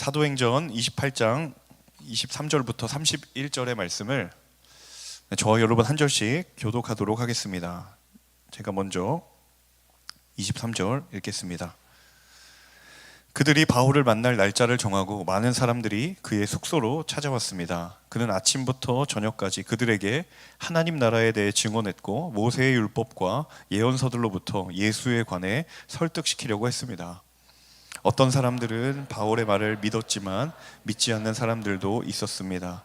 사도행전 28장 23절부터 31절의 말씀을 저와 여러분 한 절씩 교독하도록 하겠습니다. 제가 먼저 23절 읽겠습니다. 그들이 바울을 만날 날짜를 정하고 많은 사람들이 그의 숙소로 찾아왔습니다. 그는 아침부터 저녁까지 그들에게 하나님 나라에 대해 증언했고 모세의 율법과 예언서들로부터 예수에 관해 설득시키려고 했습니다. 어떤 사람들은 바울의 말을 믿었지만 믿지 않는 사람들도 있었습니다.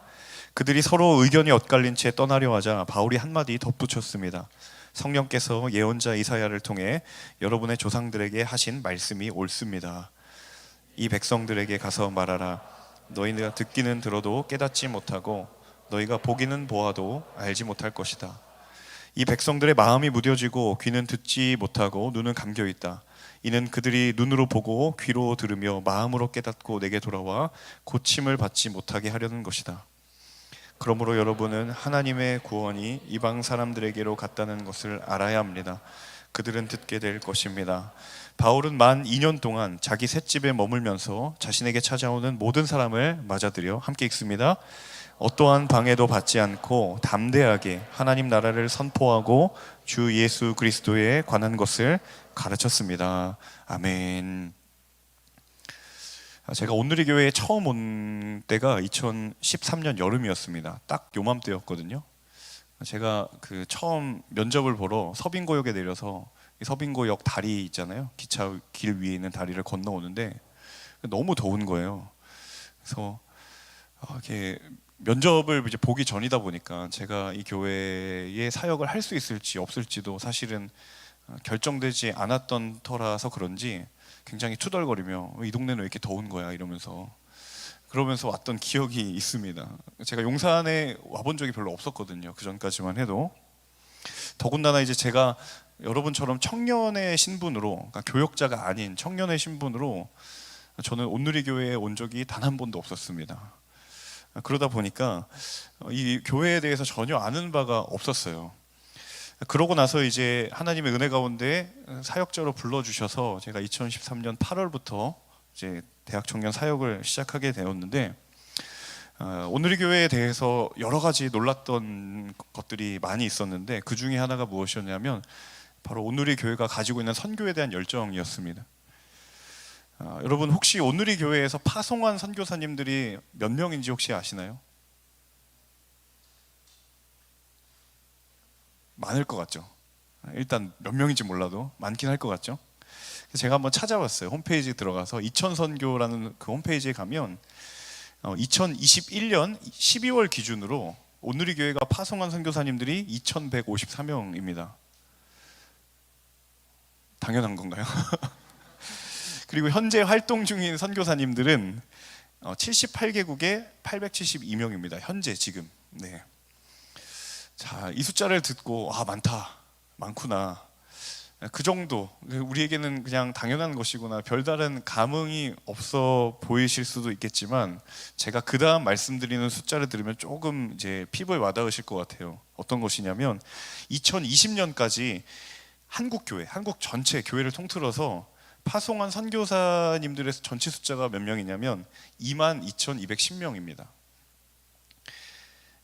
그들이 서로 의견이 엇갈린 채 떠나려 하자 바울이 한마디 덧붙였습니다. 성령께서 예언자 이사야를 통해 여러분의 조상들에게 하신 말씀이 옳습니다. 이 백성들에게 가서 말하라. 너희가 듣기는 들어도 깨닫지 못하고 너희가 보기는 보아도 알지 못할 것이다. 이 백성들의 마음이 무뎌지고 귀는 듣지 못하고 눈은 감겨 있다. 이는 그들이 눈으로 보고 귀로 들으며 마음으로 깨닫고 내게 돌아와 고침을 받지 못하게 하려는 것이다. 그러므로 여러분은 하나님의 구원이 이방 사람들에게로 갔다는 것을 알아야 합니다. 그들은 듣게 될 것입니다. 바울은 만 2년 동안 자기 셋집에 머물면서 자신에게 찾아오는 모든 사람을 맞아들여 함께 읽습니다. 어떠한 방해도 받지 않고 담대하게 하나님 나라를 선포하고 주 예수 그리스도에 관한 것을 가르쳤습니다. 아멘. 제가 온누리 교회에 처음 온 때가 2013년 여름이었습니다. 딱 요맘때였거든요. 제가 그 처음 면접을 보러 서빙고역에 내려서 서빙고역 다리 있잖아요. 기차 길 위에 있는 다리를 건너오는데 너무 더운 거예요. 그래서 이렇게 면접을 이제 보기 전이다 보니까 제가 이 교회에 사역을 할 수 있을지 없을지도 사실은 결정되지 않았던 터라서 그런지 굉장히 투덜거리며 이 동네는 왜 이렇게 더운 거야 이러면서 그러면서 왔던 기억이 있습니다. 제가 용산에 와본 적이 별로 없었거든요. 그 전까지만 해도. 더군다나 이제 제가 여러분처럼 청년의 신분으로, 그러니까 교역자가 아닌 청년의 신분으로 저는 온누리 교회에 온 적이 단 한 번도 없었습니다. 그러다 보니까 이 교회에 대해서 전혀 아는 바가 없었어요. 그러고 나서 이제 하나님의 은혜 가운데 사역자로 불러주셔서 제가 2013년 8월부터 이제 대학 청년 사역을 시작하게 되었는데 온누리 교회에 대해서 여러 가지 놀랐던 것들이 많이 있었는데 그 중에 하나가 무엇이었냐면 바로 온누리 교회가 가지고 있는 선교에 대한 열정이었습니다. 여러분 혹시 온누리 교회에서 파송한 선교사님들이 몇 명인지 혹시 아시나요? 많을 것 같죠? 일단 몇 명인지 몰라도 많긴 할 것 같죠? 제가 한번 찾아봤어요. 홈페이지 들어가서 이천선교라는 그 홈페이지에 가면 2021년 12월 기준으로 온누리 교회가 파송한 선교사님들이 2154명입니다. 당연한 건가요? 그리고 현재 활동 중인 선교사님들은 78개국에 872명입니다. 현재 지금. 네. 자, 이 숫자를 듣고 많구나. 그 정도, 우리에게는 그냥 당연한 것이구나, 별다른 감흥이 없어 보이실 수도 있겠지만 제가 그 다음 말씀드리는 숫자를 들으면 조금 이제 피부에 와닿으실 것 같아요. 어떤 것이냐면 2020년까지 한국 전체 교회를 통틀어서 파송한 선교사님들의 전체 숫자가 몇 명이냐면 22,210명입니다.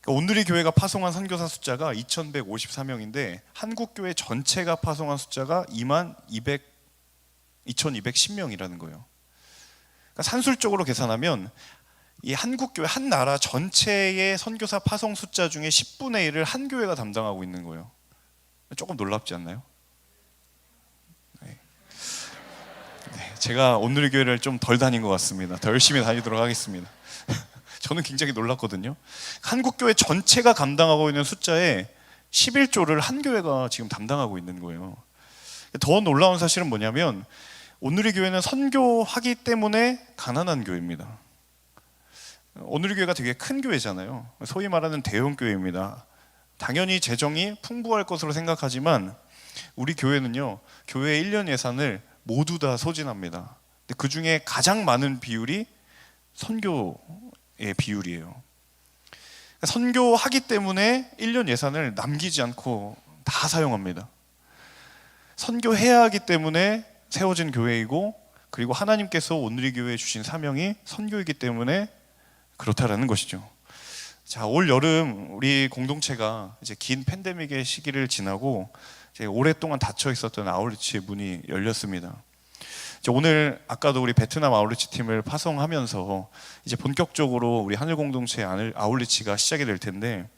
그러니까 온누리 교회가 파송한 선교사 숫자가 2,154명인데 한국 교회 전체가 파송한 숫자가 22,210명이라는 거예요. 그러니까 산술적으로 계산하면 이 한국 교회 한 나라 전체의 선교사 파송 숫자 중에 10분의 1을 한 교회가 담당하고 있는 거예요. 조금 놀랍지 않나요? 네. 제가 온누리 교회를 좀 덜 다닌 것 같습니다. 더 열심히 다니도록 하겠습니다. 저는 굉장히 놀랐거든요. 한국 교회 전체가 감당하고 있는 숫자의 11조를 한 교회가 지금 담당하고 있는 거예요. 더 놀라운 사실은 뭐냐면 온누리 교회는 선교하기 때문에 가난한 교회입니다. 온누리 교회가 되게 큰 교회잖아요. 소위 말하는 대형 교회입니다. 당연히 재정이 풍부할 것으로 생각하지만 우리 교회는요, 교회의 1년 예산을 모두 다 소진합니다. 근데 그 중에 가장 많은 비율이 선교의 비율이에요. 선교하기 때문에 1년 예산을 남기지 않고 다 사용합니다. 선교해야 하기 때문에 세워진 교회이고 그리고 하나님께서 온누리 교회에 주신 사명이 선교이기 때문에 그렇다라는 것이죠. 자, 올 여름 우리 공동체가 이제 긴 팬데믹의 시기를 지나고 이제 오랫동안 닫혀 있었던 아울리치의 문이 열렸습니다. 이제 오늘 아까도 우리 베트남 아울리치 팀을 파송하면서 이제 본격적으로 우리 하늘 공동체 아울리치가 시작이 될 텐데,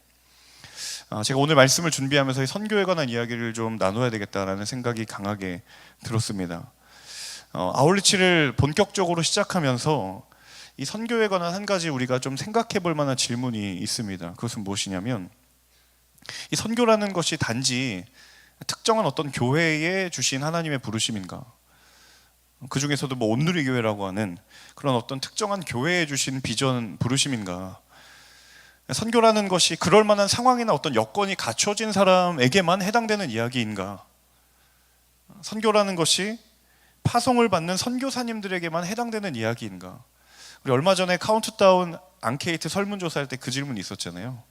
제가 오늘 말씀을 준비하면서 선교에 관한 이야기를 좀 나눠야 되겠다라는 생각이 강하게 들었습니다. 아울리치를 본격적으로 시작하면서 이 선교에 관한 한 가지 우리가 좀 생각해 볼 만한 질문이 있습니다. 그것은 무엇이냐면, 이 선교라는 것이 단지 특정한 어떤 교회에 주신 하나님의 부르심인가? 그 중에서도 뭐 온누리 교회라고 하는 그런 어떤 특정한 교회에 주신 비전 부르심인가? 선교라는 것이 그럴 만한 상황이나 어떤 여건이 갖춰진 사람에게만 해당되는 이야기인가? 선교라는 것이 파송을 받는 선교사님들에게만 해당되는 이야기인가? 우리 얼마 전에 카운트다운 앙케이트 설문조사할 때 그 질문이 있었잖아요.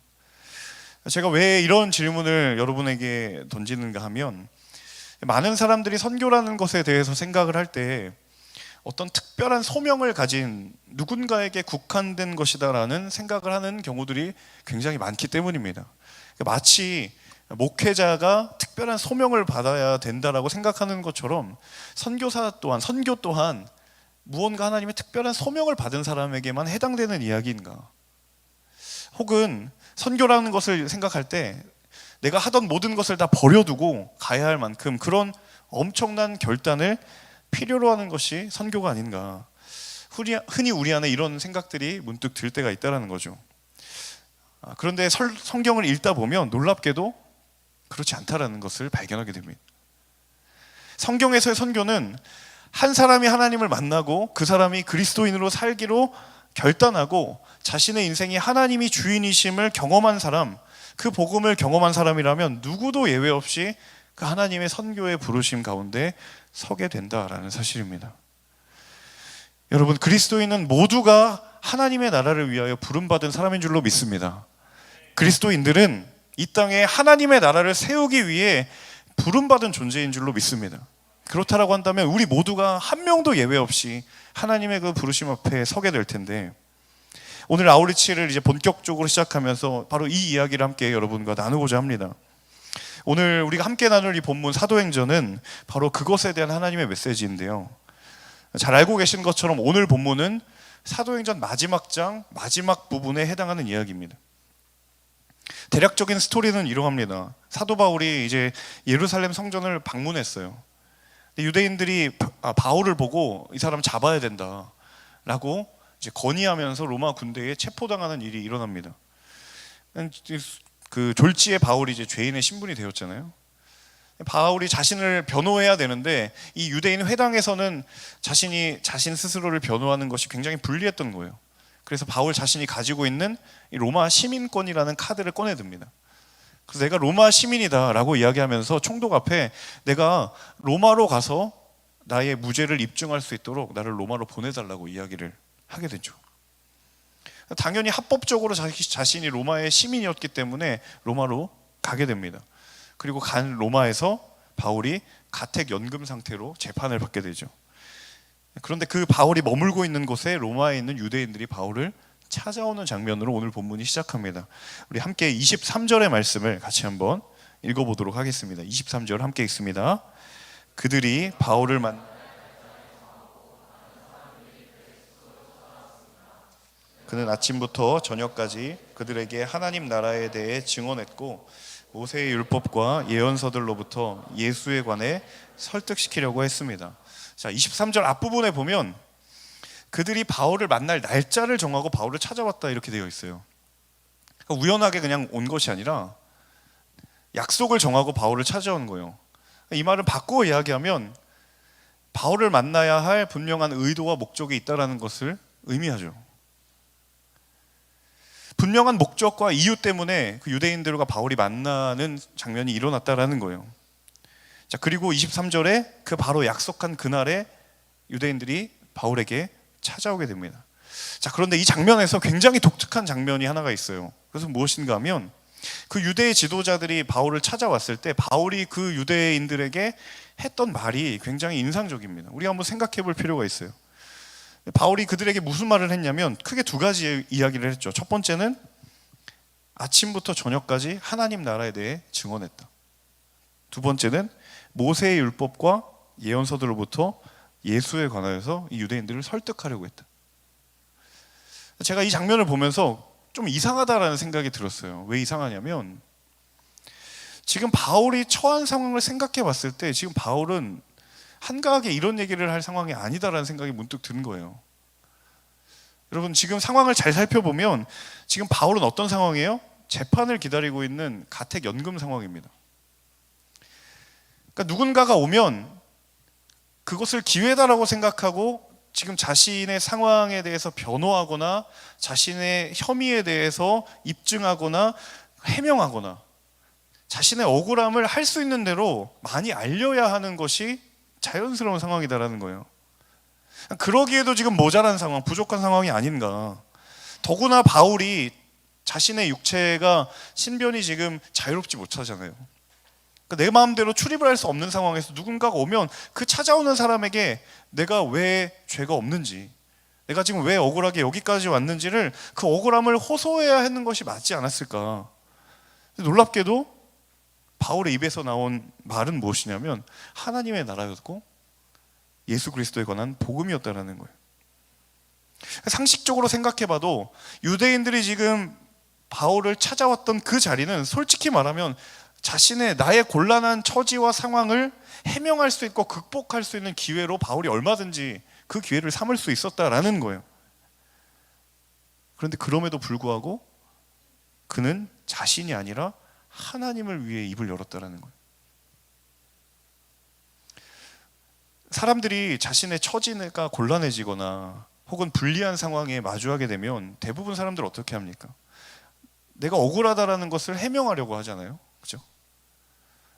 제가 왜 이런 질문을 여러분에게 던지는가 하면, 많은 사람들이 선교라는 것에 대해서 생각을 할 때 어떤 특별한 소명을 가진 누군가에게 국한된 것이다라는 생각을 하는 경우들이 굉장히 많기 때문입니다. 마치 목회자가 특별한 소명을 받아야 된다라고 생각하는 것처럼 선교사 또한, 선교 또한 무언가 하나님의 특별한 소명을 받은 사람에게만 해당되는 이야기인가? 혹은 선교라는 것을 생각할 때 내가 하던 모든 것을 다 버려두고 가야 할 만큼 그런 엄청난 결단을 필요로 하는 것이 선교가 아닌가? 흔히 우리 안에 이런 생각들이 문득 들 때가 있다는 거죠. 그런데 성경을 읽다 보면 놀랍게도 그렇지 않다라는 것을 발견하게 됩니다. 성경에서의 선교는 한 사람이 하나님을 만나고 그 사람이 그리스도인으로 살기로 결단하고 자신의 인생이 하나님이 주인이심을 경험한 사람, 그 복음을 경험한 사람이라면 누구도 예외 없이 그 하나님의 선교의 부르심 가운데 서게 된다라는 사실입니다. 여러분, 그리스도인은 모두가 하나님의 나라를 위하여 부름받은 사람인 줄로 믿습니다. 그리스도인들은 이 땅에 하나님의 나라를 세우기 위해 부름받은 존재인 줄로 믿습니다. 그렇다라고 한다면 우리 모두가 한 명도 예외 없이 하나님의 그 부르심 앞에 서게 될 텐데, 오늘 아울리치를 이제 본격적으로 시작하면서 바로 이 이야기를 함께 여러분과 나누고자 합니다. 오늘 우리가 함께 나눌 이 본문 사도행전은 바로 그것에 대한 하나님의 메시지인데요, 잘 알고 계신 것처럼 오늘 본문은 사도행전 마지막 장 마지막 부분에 해당하는 이야기입니다. 대략적인 스토리는 이러합니다. 사도 바울이 이제 예루살렘 성전을 방문했어요. 유대인들이 바울을 보고 이 사람 잡아야 된다라고 이제 건의하면서 로마 군대에 체포당하는 일이 일어납니다. 그 졸지에 바울이 이제 죄인의 신분이 되었잖아요. 바울이 자신을 변호해야 되는데 이 유대인 회당에서는 자신 스스로를 변호하는 것이 굉장히 불리했던 거예요. 그래서 바울 자신이 가지고 있는 이 로마 시민권이라는 카드를 꺼내듭니다. 그래서 내가 로마 시민이다라고 이야기하면서 총독 앞에 내가 로마로 가서 나의 무죄를 입증할 수 있도록 나를 로마로 보내달라고 이야기를 하게 되죠. 당연히 합법적으로 자신이 로마의 시민이었기 때문에 로마로 가게 됩니다. 그리고 간 로마에서 바울이 가택 연금 상태로 재판을 받게 되죠. 그런데 그 바울이 머물고 있는 곳에 로마에 있는 유대인들이 바울을 찾아오는 장면으로 오늘 본문이 시작합니다. 우리 함께 23절의 말씀을 같이 한번 읽어보도록 하겠습니다. 23절 함께 읽습니다. 그들이 바울을 그는 아침부터 저녁까지 그들에게 하나님 나라에 대해 증언했고 모세의 율법과 예언서들로부터 예수에 관해 설득시키려고 했습니다. 자, 23절 앞부분에 보면 그들이 바울을 만날 날짜를 정하고 바울을 찾아왔다 이렇게 되어 있어요. 그러니까 우연하게 그냥 온 것이 아니라 약속을 정하고 바울을 찾아온 거예요. 이 말을 바꾸어 이야기하면 바울을 만나야 할 분명한 의도와 목적이 있다는 것을 의미하죠. 분명한 목적과 이유 때문에 그 유대인들과 바울이 만나는 장면이 일어났다라는 거예요. 자, 그리고 23절에 그 바로 약속한 그날에 유대인들이 바울에게 찾아오게 됩니다. 자, 그런데 이 장면에서 굉장히 독특한 장면이 하나가 있어요. 그래서 무엇인가 하면 그 유대의 지도자들이 바울을 찾아왔을 때 바울이 그 유대인들에게 했던 말이 굉장히 인상적입니다. 우리가 한번 생각해 볼 필요가 있어요. 바울이 그들에게 무슨 말을 했냐면 크게 두 가지 이야기를 했죠. 첫 번째는 아침부터 저녁까지 하나님 나라에 대해 증언했다. 두 번째는 모세의 율법과 예언서들로부터 예수에 관하여서 이 유대인들을 설득하려고 했다. 제가 이 장면을 보면서 좀 이상하다라는 생각이 들었어요. 왜 이상하냐면 지금 바울이 처한 상황을 생각해 봤을 때 지금 바울은 한가하게 이런 얘기를 할 상황이 아니다라는 생각이 문득 드는 거예요. 여러분, 지금 상황을 잘 살펴보면 지금 바울은 어떤 상황이에요? 재판을 기다리고 있는 가택연금 상황입니다. 그러니까 누군가가 오면 그것을 기회다라고 생각하고 지금 자신의 상황에 대해서 변호하거나 자신의 혐의에 대해서 입증하거나 해명하거나 자신의 억울함을 할 수 있는 대로 많이 알려야 하는 것이 자연스러운 상황이다라는 거예요. 그러기에도 지금 모자란 상황, 부족한 상황이 아닌가. 더구나 바울이 자신의 육체가 신변이 지금 자유롭지 못하잖아요. 그러니까 내 마음대로 출입을 할 수 없는 상황에서 누군가가 오면 그 찾아오는 사람에게 내가 왜 죄가 없는지, 내가 지금 왜 억울하게 여기까지 왔는지를 그 억울함을 호소해야 하는 것이 맞지 않았을까. 놀랍게도 바울의 입에서 나온 말은 무엇이냐면 하나님의 나라였고 예수 그리스도에 관한 복음이었다라는 거예요. 상식적으로 생각해봐도 유대인들이 지금 바울을 찾아왔던 그 자리는 솔직히 말하면 자신의 나의 곤란한 처지와 상황을 해명할 수 있고 극복할 수 있는 기회로 바울이 얼마든지 그 기회를 삼을 수 있었다라는 거예요. 그런데 그럼에도 불구하고 그는 자신이 아니라 하나님을 위해 입을 열었다라는 거예요. 사람들이 자신의 처지가 곤란해지거나 혹은 불리한 상황에 마주하게 되면 대부분 사람들 어떻게 합니까? 내가 억울하다라는 것을 해명하려고 하잖아요. 그렇죠?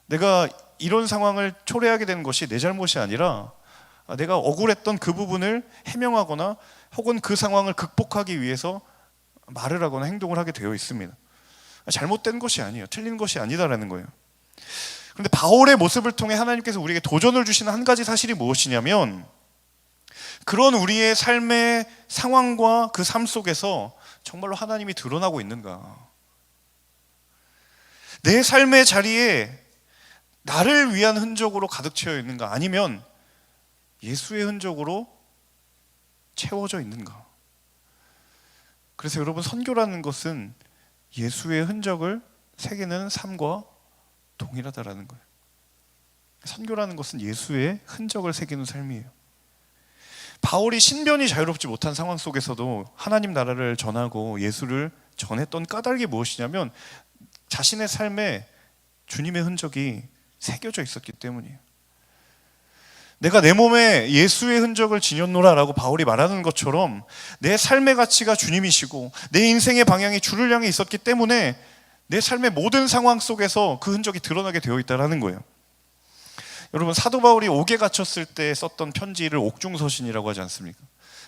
내가 이런 상황을 초래하게 된 것이 내 잘못이 아니라 내가 억울했던 그 부분을 해명하거나 혹은 그 상황을 극복하기 위해서 말을 하거나 행동을 하게 되어 있습니다. 잘못된 것이 아니에요. 틀린 것이 아니다라는 거예요. 그런데 바울의 모습을 통해 하나님께서 우리에게 도전을 주시는 한 가지 사실이 무엇이냐면 그런 우리의 삶의 상황과 그 삶 속에서 정말로 하나님이 드러나고 있는가? 내 삶의 자리에 나를 위한 흔적으로 가득 채워 있는가? 아니면 예수의 흔적으로 채워져 있는가? 그래서 여러분, 선교라는 것은 예수의 흔적을 새기는 삶과 동일하다라는 거예요. 선교라는 것은 예수의 흔적을 새기는 삶이에요. 바울이 신변이 자유롭지 못한 상황 속에서도 하나님 나라를 전하고 예수를 전했던 까닭이 무엇이냐면 자신의 삶에 주님의 흔적이 새겨져 있었기 때문이에요. 내가 내 몸에 예수의 흔적을 지녔노라라고 바울이 말하는 것처럼 내 삶의 가치가 주님이시고 내 인생의 방향이 주를 향해 있었기 때문에 내 삶의 모든 상황 속에서 그 흔적이 드러나게 되어 있다는 거예요. 여러분, 사도 바울이 옥에 갇혔을 때 썼던 편지를 옥중서신이라고 하지 않습니까?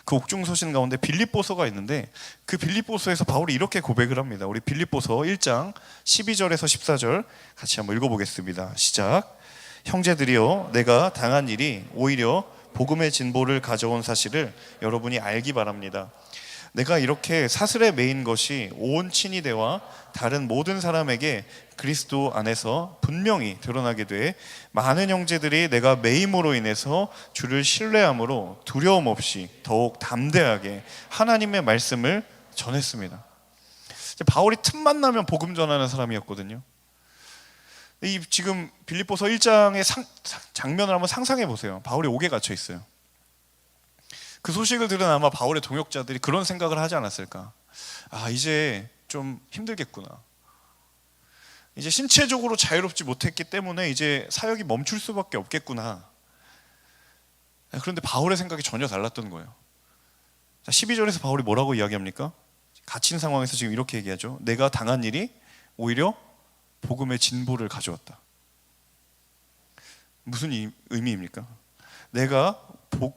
그 옥중서신 가운데 빌립보서가 있는데 그 빌립보서에서 바울이 이렇게 고백을 합니다. 우리 빌립보서 1장 12절에서 14절 같이 한번 읽어보겠습니다. 시작. 형제들이여, 내가 당한 일이 오히려 복음의 진보를 가져온 사실을 여러분이 알기 바랍니다. 내가 이렇게 사슬에 매인 것이 온 친위대와 다른 모든 사람에게 그리스도 안에서 분명히 드러나게 돼 많은 형제들이 내가 매임으로 인해서 주를 신뢰함으로 두려움 없이 더욱 담대하게 하나님의 말씀을 전했습니다. 바울이 틈만 나면 복음 전하는 사람이었거든요. 이 지금 빌립보서 1장의 장면을 한번 상상해 보세요. 바울이 옥에 갇혀 있어요. 그 소식을 들은 아마 바울의 동역자들이 그런 생각을 하지 않았을까? 아, 이제 좀 힘들겠구나. 이제 신체적으로 자유롭지 못했기 때문에 이제 사역이 멈출 수밖에 없겠구나. 그런데 바울의 생각이 전혀 달랐던 거예요. 12절에서 바울이 뭐라고 이야기합니까? 갇힌 상황에서 지금 이렇게 얘기하죠. 내가 당한 일이 오히려 복음의 진보를 가져왔다. 무슨 의미입니까? 내가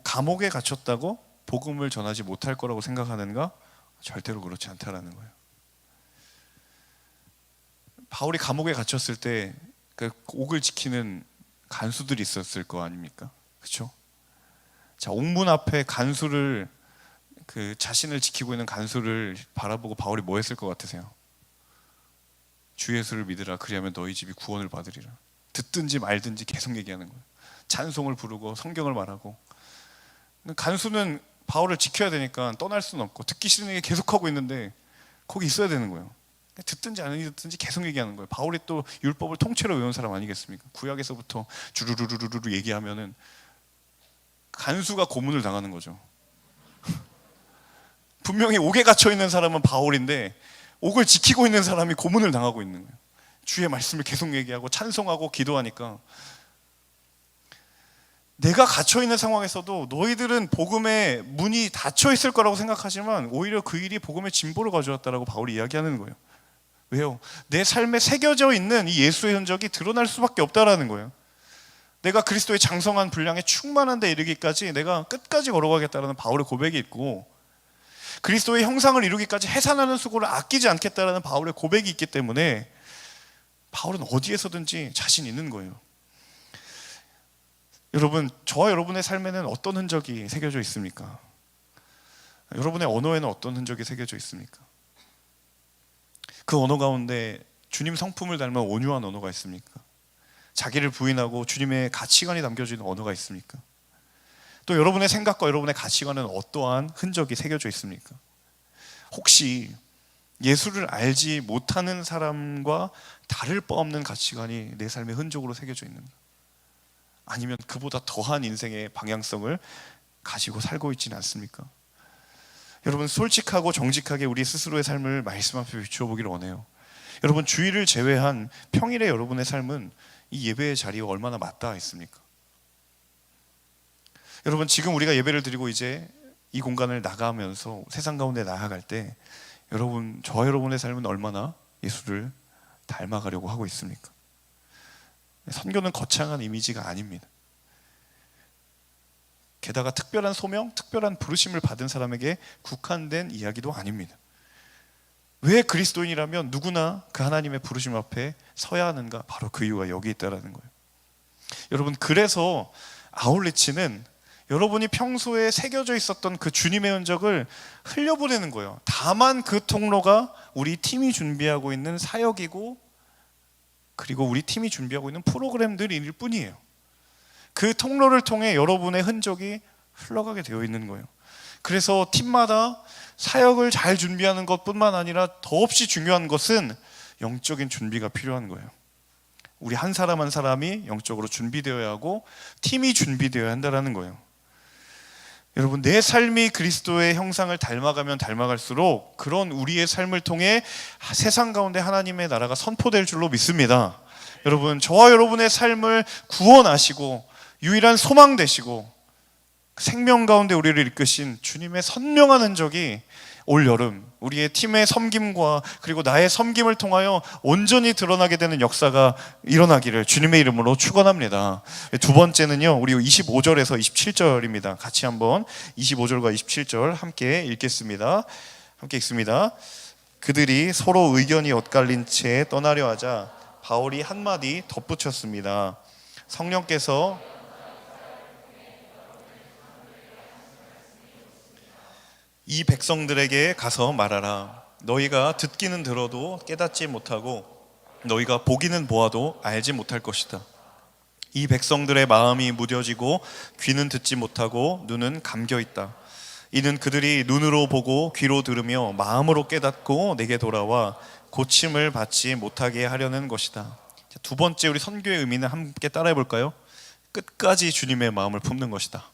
감옥에 갇혔다고 복음을 전하지 못할 거라고 생각하는가? 절대로 그렇지 않다라는 거예요. 바울이 감옥에 갇혔을 때 그 옥을 지키는 간수들이 있었을 거 아닙니까? 그렇죠? 자, 옥문 앞에 간수를 그 자신을 지키고 있는 간수를 바라보고 바울이 뭐 했을 것 같으세요? 주 예수를 믿으라, 그리하면 너희 집이 구원을 받으리라. 듣든지 말든지 계속 얘기하는 거예요. 찬송을 부르고 성경을 말하고. 간수는 바울을 지켜야 되니까 떠날 수는 없고 듣기 싫은 얘기 계속하고 있는데 거기 있어야 되는 거예요. 듣든지 안 듣든지 계속 얘기하는 거예요. 바울이 또 율법을 통째로 외운 사람 아니겠습니까? 구약에서부터 주르르르르 얘기하면은 간수가 고문을 당하는 거죠. 분명히 옥에 갇혀 있는 사람은 바울인데 옥을 지키고 있는 사람이 고문을 당하고 있는 거예요. 주의 말씀을 계속 얘기하고 찬송하고 기도하니까. 내가 갇혀 있는 상황에서도 너희들은 복음의 문이 닫혀 있을 거라고 생각하지만 오히려 그 일이 복음의 진보를 가져왔다라고 바울이 이야기하는 거예요. 왜요? 내 삶에 새겨져 있는 이 예수의 흔적이 드러날 수밖에 없다라는 거예요. 내가 그리스도의 장성한 분량에 충만한 데 이르기까지 내가 끝까지 걸어가겠다라는 바울의 고백이 있고, 그리스도의 형상을 이루기까지 해산하는 수고를 아끼지 않겠다라는 바울의 고백이 있기 때문에 바울은 어디에서든지 자신 있는 거예요. 여러분, 저와 여러분의 삶에는 어떤 흔적이 새겨져 있습니까? 여러분의 언어에는 어떤 흔적이 새겨져 있습니까? 그 언어 가운데 주님 성품을 닮은 온유한 언어가 있습니까? 자기를 부인하고 주님의 가치관이 담겨져 있는 언어가 있습니까? 또 여러분의 생각과 여러분의 가치관은 어떠한 흔적이 새겨져 있습니까? 혹시 예수를 알지 못하는 사람과 다를 바 없는 가치관이 내 삶의 흔적으로 새겨져 있는가? 아니면 그보다 더한 인생의 방향성을 가지고 살고 있지는 않습니까? 여러분, 솔직하고 정직하게 우리 스스로의 삶을 말씀 앞에 비추어 보기를 원해요. 여러분, 주일을 제외한 평일에 여러분의 삶은 이 예배의 자리와 얼마나 맞닿아 있습니까? 여러분, 지금 우리가 예배를 드리고 이제 이 공간을 나가면서 세상 가운데 나아갈 때 여러분, 저 여러분의 삶은 얼마나 예수를 닮아가려고 하고 있습니까? 선교는 거창한 이미지가 아닙니다. 게다가 특별한 소명, 특별한 부르심을 받은 사람에게 국한된 이야기도 아닙니다. 왜 그리스도인이라면 누구나 그 하나님의 부르심 앞에 서야 하는가? 바로 그 이유가 여기 있다는 거예요. 여러분, 그래서 아울리치는 여러분이 평소에 새겨져 있었던 그 주님의 흔적을 흘려보내는 거예요. 다만 그 통로가 우리 팀이 준비하고 있는 사역이고, 그리고 우리 팀이 준비하고 있는 프로그램들일 뿐이에요. 그 통로를 통해 여러분의 흔적이 흘러가게 되어 있는 거예요. 그래서 팀마다 사역을 잘 준비하는 것뿐만 아니라 더없이 중요한 것은 영적인 준비가 필요한 거예요. 우리 한 사람 한 사람이 영적으로 준비되어야 하고 팀이 준비되어야 한다는 거예요. 여러분, 내 삶이 그리스도의 형상을 닮아가면 닮아갈수록 그런 우리의 삶을 통해 세상 가운데 하나님의 나라가 선포될 줄로 믿습니다. 여러분, 저와 여러분의 삶을 구원하시고 유일한 소망 되시고 생명 가운데 우리를 이끄신 주님의 선명한 흔적이 올 여름 우리의 팀의 섬김과 그리고 나의 섬김을 통하여 온전히 드러나게 되는 역사가 일어나기를 주님의 이름으로 축원합니다. 두 번째는요, 우리 25절에서 27절입니다. 같이 한번 25절과 27절 함께 읽겠습니다. 함께 읽습니다. 그들이 서로 의견이 엇갈린 채 떠나려 하자 바울이 한마디 덧붙였습니다. 성령께서 이 백성들에게 가서 말하라. 너희가 듣기는 들어도 깨닫지 못하고 너희가 보기는 보아도 알지 못할 것이다. 이 백성들의 마음이 무뎌지고 귀는 듣지 못하고 눈은 감겨 있다. 이는 그들이 눈으로 보고 귀로 들으며 마음으로 깨닫고 내게 돌아와 고침을 받지 못하게 하려는 것이다. 두 번째 우리 선교의 의미는 함께 따라해 볼까요? 끝까지 주님의 마음을 품는 것이다.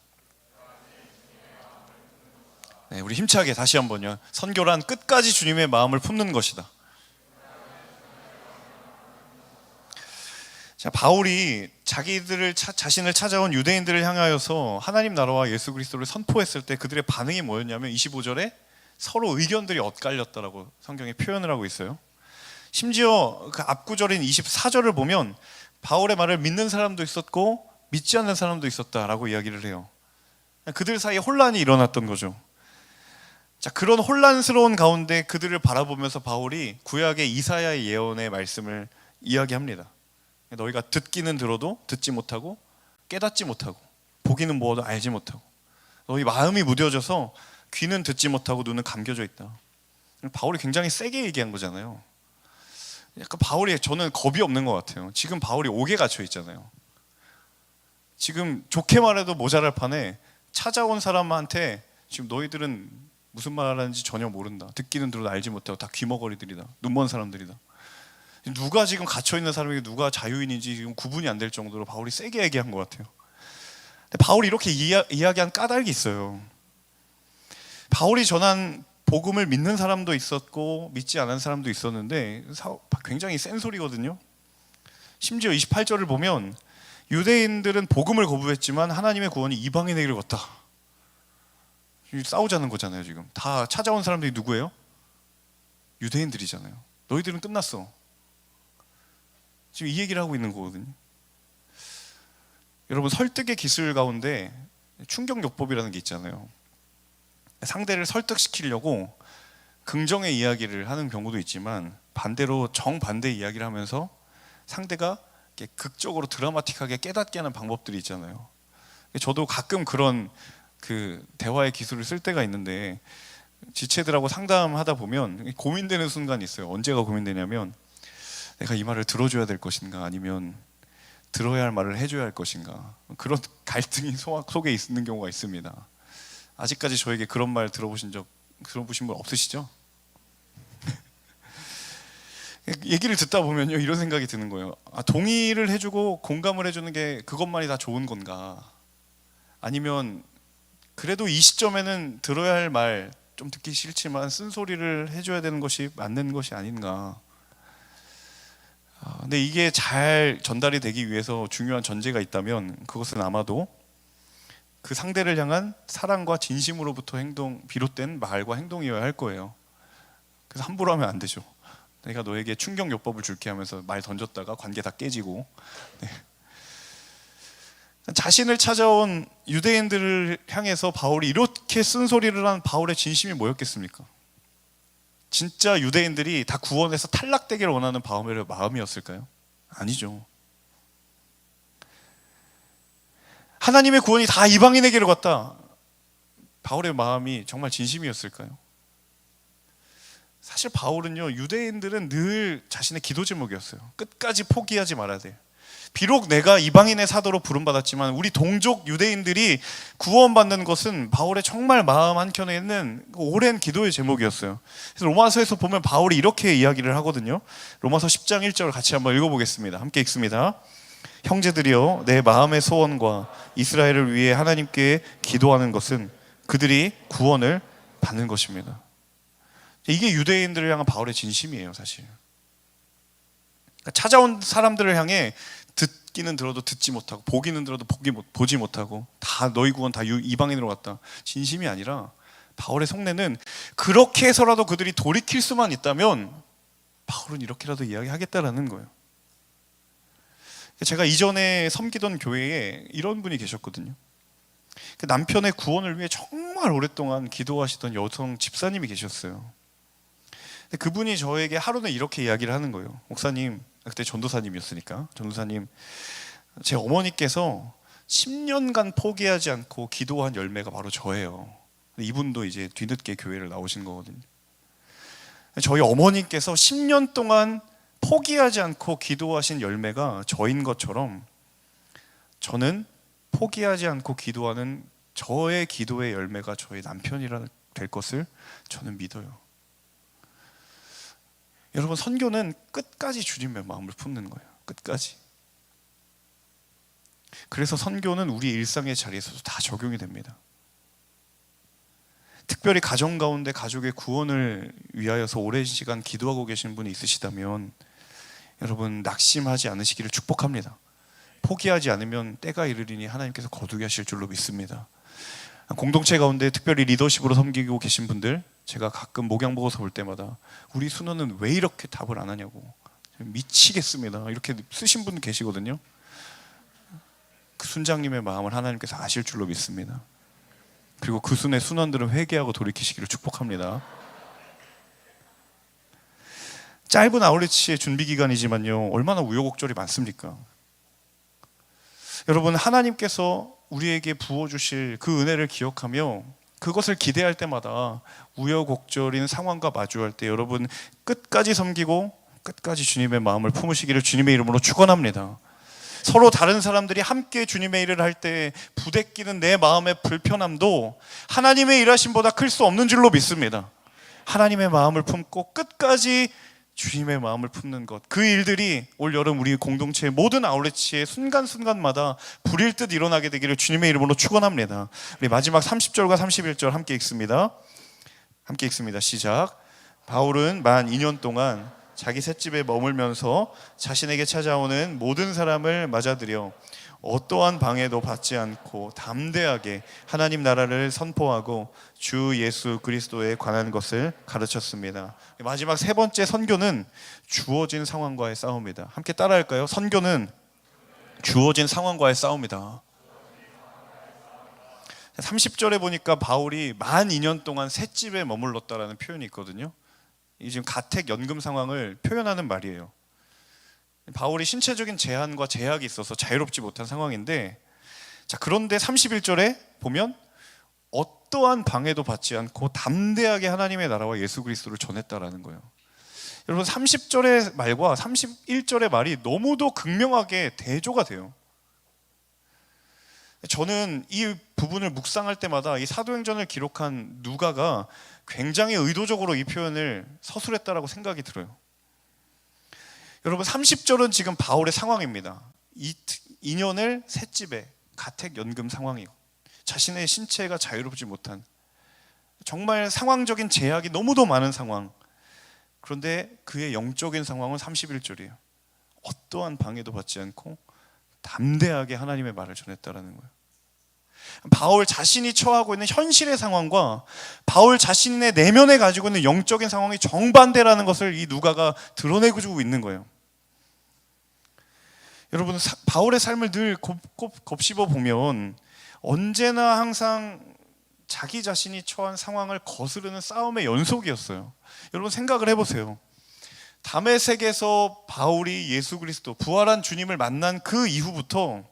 네, 우리 힘차게 다시 한번요. 선교란 끝까지 주님의 마음을 품는 것이다. 자, 바울이 자신을 찾아온 유대인들을 향하여서 하나님 나라와 예수 그리스도를 선포했을 때 그들의 반응이 뭐였냐면 25절에 서로 의견들이 엇갈렸다라고 성경에 표현을 하고 있어요. 심지어 그 앞구절인 24절을 보면 바울의 말을 믿는 사람도 있었고 믿지 않는 사람도 있었다라고 이야기를 해요. 그들 사이에 혼란이 일어났던 거죠. 자, 그런 혼란스러운 가운데 그들을 바라보면서 바울이 구약의 이사야의 예언의 말씀을 이야기합니다. 너희가 듣기는 들어도 듣지 못하고 깨닫지 못하고 보기는 보아도 알지 못하고 너희 마음이 무뎌져서 귀는 듣지 못하고 눈은 감겨져 있다. 바울이 굉장히 세게 얘기한 거잖아요. 약간 바울이, 저는 겁이 없는 것 같아요. 지금 바울이 옥에 갇혀 있잖아요. 지금 좋게 말해도 모자랄 판에 찾아온 사람한테 지금 너희들은 무슨 말 하는지 전혀 모른다. 듣기는 들어도 알지 못하고 다 귀머거리들이다. 눈먼 사람들이다. 누가 지금 갇혀있는 사람에게 누가 자유인인지 지금 구분이 안 될 정도로 바울이 세게 얘기한 것 같아요. 근데 바울이 이렇게 이야기한 까닭이 있어요. 바울이 전한 복음을 믿는 사람도 있었고 믿지 않은 사람도 있었는데 굉장히 센 소리거든요. 심지어 28절을 보면 유대인들은 복음을 거부했지만 하나님의 구원이 이방인에게로 갔다. 싸우자는 거잖아요. 지금 다 찾아온 사람들이 누구예요? 유대인들이잖아요. 너희들은 끝났어. 지금 이 얘기를 하고 있는 거거든요. 여러분, 설득의 기술 가운데 충격요법이라는 게 있잖아요. 상대를 설득시키려고 긍정의 이야기를 하는 경우도 있지만 반대로 정반대의 이야기를 하면서 상대가 극적으로 드라마틱하게 깨닫게 하는 방법들이 있잖아요. 저도 가끔 그런 대화의 기술을 쓸 때가 있는데 지체들하고 상담하다 보면 고민되는 순간이 있어요. 언제가 고민되냐면 내가 이 말을 들어줘야 될 것인가 아니면 들어야 할 말을 해줘야 할 것인가, 그런 갈등이 속에 있는 경우가 있습니다. 아직까지 저에게 그런 말 들어보신 분 없으시죠? 얘기를 듣다 보면요, 이런 생각이 드는 거예요. 동의를 해주고 공감을 해주는 게 그것만이 다 좋은 건가? 아니면 그래도 이 시점에는 들어야 할 말, 좀 듣기 싫지만 쓴소리를 해줘야 되는 것이 맞는 것이 아닌가? 근데 이게 잘 전달이 되기 위해서 중요한 전제가 있다면 그것은 아마도 그 상대를 향한 사랑과 진심으로부터 비롯된 말과 행동이어야 할 거예요. 그래서 함부로 하면 안 되죠. 내가 너에게 충격요법을 줄게 하면서 말 던졌다가 관계 다 깨지고. 네. 자신을 찾아온 유대인들을 향해서 바울이 이렇게 쓴소리를 한 바울의 진심이 뭐였겠습니까? 진짜 유대인들이 다 구원해서 탈락되기를 원하는 바울의 마음이었을까요? 아니죠. 하나님의 구원이 다 이방인에게로 갔다. 바울의 마음이 정말 진심이었을까요? 사실 바울은요, 유대인들은 늘 자신의 기도 제목이었어요. 끝까지 포기하지 말아야 돼요. 비록 내가 이방인의 사도로 부름받았지만 우리 동족 유대인들이 구원받는 것은 바울의 정말 마음 한켠에 있는 오랜 기도의 제목이었어요. 그래서 로마서에서 보면 바울이 이렇게 이야기를 하거든요. 로마서 10장 1절 같이 한번 읽어보겠습니다. 함께 읽습니다. 형제들이여, 내 마음의 소원과 이스라엘을 위해 하나님께 기도하는 것은 그들이 구원을 받는 것입니다. 이게 유대인들을 향한 바울의 진심이에요, 사실. 그러니까 찾아온 사람들을 향해 듣기는 들어도 듣지 못하고 보기는 들어도 보지 못하고 다 너희 구원 다 이방인으로 갔다. 진심이 아니라 바울의 속내는 그렇게 해서라도 그들이 돌이킬 수만 있다면 바울은 이렇게라도 이야기하겠다라는 거예요. 제가 이전에 섬기던 교회에 이런 분이 계셨거든요. 남편의 구원을 위해 정말 오랫동안 기도하시던 여성 집사님이 계셨어요. 그분이 저에게 하루는 이렇게 이야기를 하는 거예요. 목사님, 그때 전도사님이었으니까, 전도사님, 제 어머니께서 10년간 포기하지 않고 기도한 열매가 바로 저예요. 이분도 이제 뒤늦게 교회를 나오신 거거든요. 저희 어머니께서 10년 동안 포기하지 않고 기도하신 열매가 저인 것처럼 저는 포기하지 않고 기도하는 저의 기도의 열매가 저의 남편이라 될 것을 저는 믿어요. 여러분, 선교는 끝까지 주님의 마음을 품는 거예요. 끝까지. 그래서 선교는 우리 일상의 자리에서도 다 적용이 됩니다. 특별히 가정 가운데 가족의 구원을 위하여서 오랜 시간 기도하고 계신 분이 있으시다면 여러분, 낙심하지 않으시기를 축복합니다. 포기하지 않으면 때가 이르리니 하나님께서 거두게 하실 줄로 믿습니다. 공동체 가운데 특별히 리더십으로 섬기고 계신 분들, 제가 가끔 목양보고서 볼 때마다 우리 순원은 왜 이렇게 답을 안 하냐고, 미치겠습니다, 이렇게 쓰신 분 계시거든요. 그 순장님의 마음을 하나님께서 아실 줄로 믿습니다. 그리고 그 순의 순원들은 회개하고 돌이키시기를 축복합니다. 짧은 아울리치의 준비 기간이지만요, 얼마나 우여곡절이 많습니까? 여러분, 하나님께서 우리에게 부어주실 그 은혜를 기억하며 그것을 기대할 때마다 우여곡절인 상황과 마주할 때 여러분 끝까지 섬기고 끝까지 주님의 마음을 품으시기를 주님의 이름으로 축원합니다. 서로 다른 사람들이 함께 주님의 일을 할 때 부대끼는 내 마음의 불편함도 하나님의 일하심보다 클 수 없는 줄로 믿습니다. 하나님의 마음을 품고 끝까지 주님의 마음을 품는 것, 그 일들이 올 여름 우리 공동체의 모든 아울렛의 순간순간마다 불일 듯 일어나게 되기를 주님의 이름으로 축원합니다. 우리 마지막 30절과 31절 함께 읽습니다. 함께 읽습니다. 시작. 바울은 만 2년 동안 자기 셋집에 머물면서 자신에게 찾아오는 모든 사람을 맞아들여 어떠한 방해도 받지 않고 담대하게 하나님 나라를 선포하고 주 예수 그리스도에 관한 것을 가르쳤습니다. 마지막 세 번째 선교는 주어진 상황과의 싸움이다. 함께 따라할까요? 선교는 주어진 상황과의 싸움이다. 30절에 보니까 바울이 만 2년 동안 셋집에 머물렀다라는 표현이 있거든요. 이 지금 가택 연금 상황을 표현하는 말이에요. 바울이 신체적인 제한과 제약이 있어서 자유롭지 못한 상황인데, 자, 그런데 31절에 보면 어떠한 방해도 받지 않고 담대하게 하나님의 나라와 예수 그리스도를 전했다라는 거예요. 여러분, 30절의 말과 31절의 말이 너무도 극명하게 대조가 돼요. 저는 이 부분을 묵상할 때마다 이 사도행전을 기록한 누가가 굉장히 의도적으로 이 표현을 서술했다라고 생각이 들어요. 여러분, 30절은 지금 바울의 상황입니다. 2년을 셋집에 가택연금 상황이고 자신의 신체가 자유롭지 못한 정말 상황적인 제약이 너무도 많은 상황. 그런데 그의 영적인 상황은 31절이에요. 어떠한 방해도 받지 않고 담대하게 하나님의 말을 전했다라는 거예요. 바울 자신이 처하고 있는 현실의 상황과 바울 자신의 내면에 가지고 있는 영적인 상황이 정반대라는 것을 이 누가가 드러내고 주고 있는 거예요. 여러분, 바울의 삶을 늘 곱씹어 보면 언제나 항상 자기 자신이 처한 상황을 거스르는 싸움의 연속이었어요. 여러분, 생각을 해보세요. 다메섹에서 바울이 예수 그리스도 부활한 주님을 만난 그 이후부터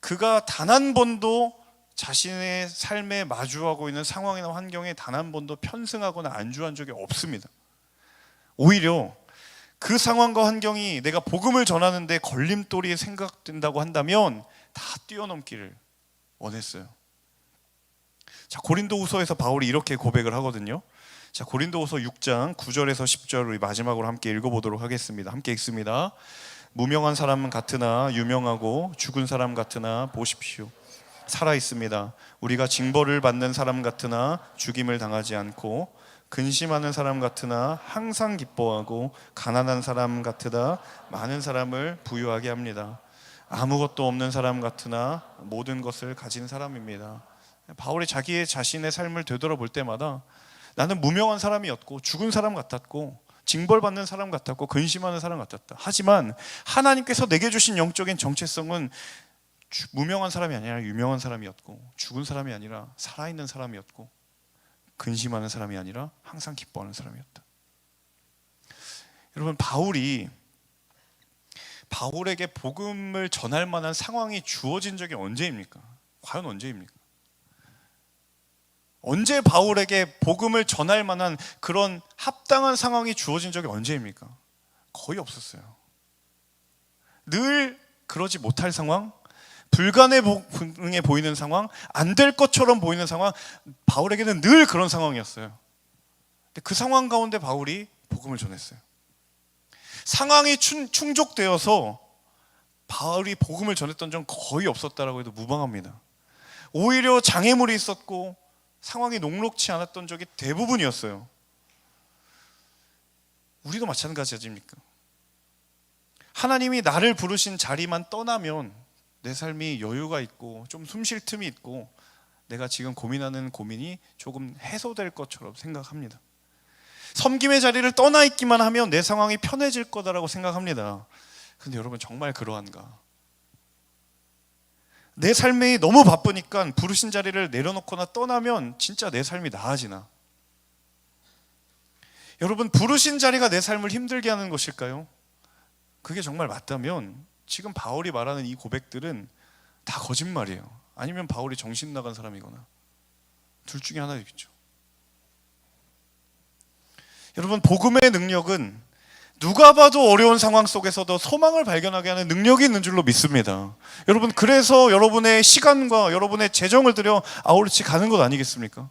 그가 단 한 번도 자신의 삶에 마주하고 있는 상황이나 환경에 단 한 번도 편승하거나 안주한 적이 없습니다. 오히려 그 상황과 환경이 내가 복음을 전하는데 걸림돌이 생각된다고 한다면 다 뛰어넘기를 원했어요. 자, 고린도후서에서 바울이 이렇게 고백을 하거든요. 자, 고린도후서 6장 9절에서 10절 우리 마지막으로 함께 읽어보도록 하겠습니다. 함께 읽습니다. 무명한 사람 같으나 유명하고 죽은 사람 같으나 보십시오. 살아 있습니다. 우리가 징벌을 받는 사람 같으나 죽임을 당하지 않고 근심하는 사람 같으나 항상 기뻐하고 가난한 사람 같으나 많은 사람을 부유하게 합니다. 아무것도 없는 사람 같으나 모든 것을 가진 사람입니다. 바울이 자기의 자신의 삶을 되돌아볼 때마다 나는 무명한 사람이었고 죽은 사람 같았고 징벌받는 사람 같았고 근심하는 사람 같았다. 하지만 하나님께서 내게 주신 영적인 정체성은 무명한 사람이 아니라 유명한 사람이었고 죽은 사람이 아니라 살아있는 사람이었고 근심하는 사람이 아니라 항상 기뻐하는 사람이었다. 여러분, 바울에게 복음을 전할 만한 상황이 주어진 적이 언제입니까? 과연 언제입니까? 언제 바울에게 복음을 전할 만한 그런 합당한 상황이 주어진 적이 언제입니까? 거의 없었어요. 늘 그러지 못할 상황, 불가능해 보이는 상황, 안 될 것처럼 보이는 상황, 바울에게는 늘 그런 상황이었어요. 근데 그 상황 가운데 바울이 복음을 전했어요. 상황이 충족되어서 바울이 복음을 전했던 적은 거의 없었다라고 해도 무방합니다. 오히려 장애물이 있었고 상황이 녹록치 않았던 적이 대부분이었어요. 우리도 마찬가지 아닙니까? 하나님이 나를 부르신 자리만 떠나면 내 삶이 여유가 있고 좀 숨 쉴 틈이 있고 내가 지금 고민하는 고민이 조금 해소될 것처럼 생각합니다. 섬김의 자리를 떠나 있기만 하면 내 상황이 편해질 거다라고 생각합니다. 근데 여러분, 정말 그러한가? 내 삶이 너무 바쁘니까 부르신 자리를 내려놓거나 떠나면 진짜 내 삶이 나아지나? 여러분, 부르신 자리가 내 삶을 힘들게 하는 것일까요? 그게 정말 맞다면 지금 바울이 말하는 이 고백들은 다 거짓말이에요. 아니면 바울이 정신 나간 사람이거나 둘 중에 하나겠죠. 여러분, 복음의 능력은 누가 봐도 어려운 상황 속에서도 소망을 발견하게 하는 능력이 있는 줄로 믿습니다. 여러분, 그래서 여러분의 시간과 여러분의 재정을 들여 아울러치 가는 것 아니겠습니까?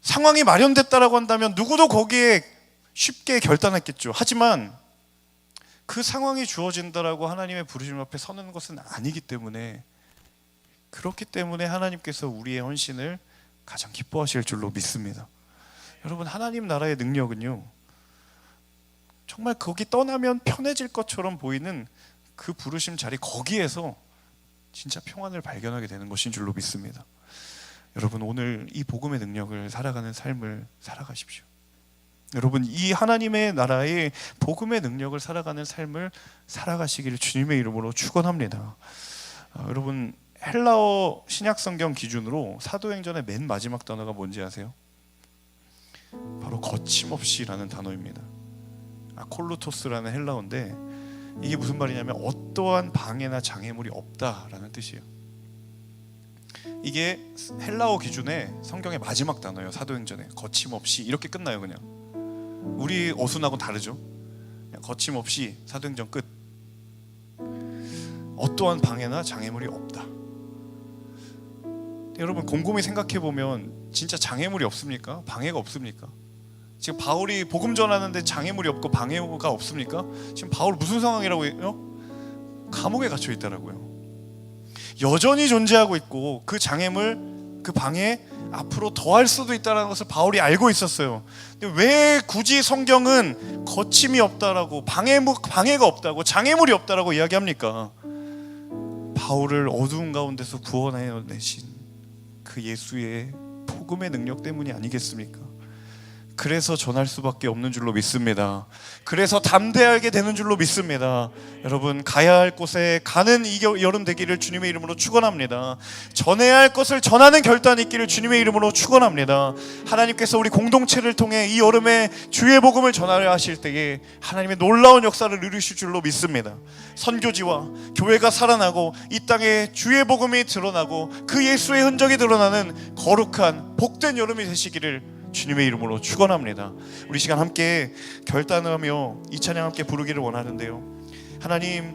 상황이 마련됐다라고 한다면 누구도 거기에 쉽게 결단했겠죠. 하지만 그 상황이 주어진다라고 하나님의 부르심 앞에 서는 것은 아니기 때문에, 그렇기 때문에 하나님께서 우리의 헌신을 가장 기뻐하실 줄로 믿습니다. 여러분, 하나님 나라의 능력은요, 정말 거기 떠나면 편해질 것처럼 보이는 그 부르심 자리, 거기에서 진짜 평안을 발견하게 되는 것인 줄로 믿습니다. 여러분, 오늘 이 복음의 능력을 살아가는 삶을 살아가십시오. 여러분, 이 하나님의 나라의 복음의 능력을 살아가는 삶을 살아가시기를 주님의 이름으로 축원합니다. 여러분, 헬라어 신약성경 기준으로 사도행전의 맨 마지막 단어가 뭔지 아세요? 바로 거침없이라는 단어입니다. 콜루토스라는 헬라어인데, 이게 무슨 말이냐면 어떠한 방해나 장애물이 없다라는 뜻이에요. 이게 헬라어 기준의 성경의 마지막 단어예요. 사도행전에 거침없이 이렇게 끝나요. 그냥 우리 어순하고는 다르죠. 그냥 거침없이 사도행전 끝. 어떠한 방해나 장애물이 없다. 여러분, 곰곰이 생각해 보면 진짜 장애물이 없습니까? 방해가 없습니까? 지금 바울이 복음 전하는데 장애물이 없고 방해가 없습니까? 지금 바울 무슨 상황이라고 해요? 감옥에 갇혀 있다라고요. 여전히 존재하고 있고 그 장애물, 그 방해 앞으로 더할 수도 있다는 것을 바울이 알고 있었어요. 근데 왜 굳이 성경은 거침이 없다라고, 방해가 없다고, 장애물이 없다라고 이야기합니까? 바울을 어두운 가운데서 구원해내신 그 예수의 복음의 능력 때문이 아니겠습니까? 그래서 전할 수밖에 없는 줄로 믿습니다. 그래서 담대하게 되는 줄로 믿습니다. 여러분, 가야 할 곳에 가는 이 여름 되기를 주님의 이름으로 축원합니다. 전해야 할 것을 전하는 결단이 있기를 주님의 이름으로 축원합니다. 하나님께서 우리 공동체를 통해 이 여름에 주의 복음을 전하려 하실 때에 하나님의 놀라운 역사를 이루실 줄로 믿습니다. 선교지와 교회가 살아나고 이 땅에 주의 복음이 드러나고 그 예수의 흔적이 드러나는 거룩한 복된 여름이 되시기를 주님의 이름으로 축원합니다. 우리 시간 함께 결단하며 이 찬양 함께 부르기를 원하는데요, 하나님,